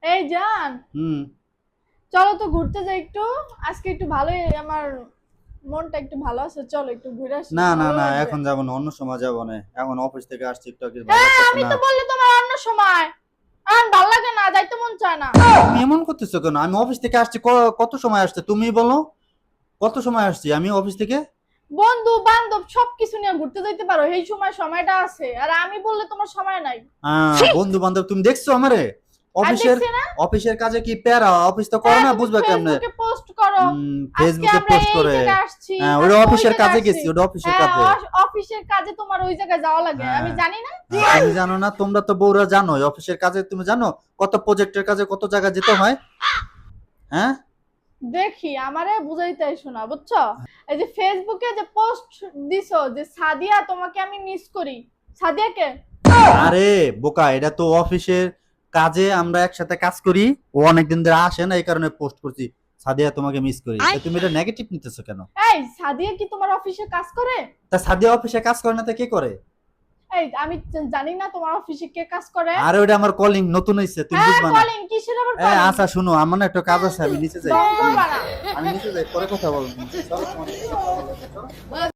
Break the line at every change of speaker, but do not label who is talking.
এই জান, চলো তো ঘুরতে যাই একটু। আজকে একটু ভালোই, আমার মনটা একটু ভালো আছে, চলো একটু ঘুরে আসি,
না না
ভালো
না,
লাগবে।
এখন যাবো না, অন্য সময় যাবো না। এখন অফিস থেকে আসছি, একটু আগে ভালো
হ্যাঁ,
লাগতেছে
আমি
না।
তো বললি তোমার অন্য সময়। আর ভালো লাগে না, যাইতে মন চায় না।
তুমি এমন করতেছো কেন? আমি অফিস থেকে আসছি, কত সময় আসছে তুমি বলো। কত সময় আসছি আমি অফিস থেকে?
বন্ধু বান্ধব সবকিছু নিয়ে ঘুরতে যাইতে পারো, এই সময়টা আছে, আর আমি বললে তোমার সময় নাই।
বন্ধু বান্ধব তুমি দেখছো আমারে?
আর
অফিসের
দেখছি না।
অফিসের কাজে কি প্যারা? অফিস তো করো
হ্যাঁ,
না,
তুমি
বুঝবা কেমনে?
ফেসবুকে পোস্ট করো। আজকে
ফেসবুকে
আমরা
পোস্ট
এই
করে।
জায়গায় আসছি,
হ্যাঁ, ওটা
আজকে ওই
অফিসের
জায়গায়
কাজে
আসছি।
গেছি, ওটা অফিসের
হ্যাঁ,
কাজে।
অফিসের কাজে তোমার ওই জায়গায় যাওয়া লাগে, আমি
হ্যাঁ,
জানি না।
তুমি জানো না? তোমরা তো বউরা জানো অফিসের কাজে, তুমি জানো কত প্রজেক্টের কাজে কত জায়গায় যেতে হয়? হ্যাঁ।
দেখি, আমারে বুঝাইতে এসো না, বুঝছো? এই যে ফেসবুকে যে পোস্ট দিছো যে সাদিয়া তোমাকে আমি মিস করি, সাদিয়াকে।
আরে বোকা, এটা তো অফিসের কাজে, আমরা একসাথে কাজ করি। ও অনেকদিন ধরে আসে না, এই কারণে পোস্ট করছি সাদিয়া তোমাকে মিস করি। তুমি এটা নেগেটিভ নিতেছো কেন?
এই সাদিয়া কি তোমার অফিসে কাজ করে?
তা সাদিয়া অফিসে কাজ করে না তো কে করে?
এই আমি জানি না তোমার অফিসে কে কাজ করে।
আর ওইটা আমার কলিং নতুন হইছে, তুমি
হ্যাঁ,
বুঝবা না।
কলিং কিসের আবার কলিং?
আচ্ছা শুনো, আমার না একটা কাজ আছে, আমি নিচে যাই।
দম করবা না।
আমি নিচে যাই, পরে কথা বলবো। চলো, তোমার সাথে কথা বলবো, চলো।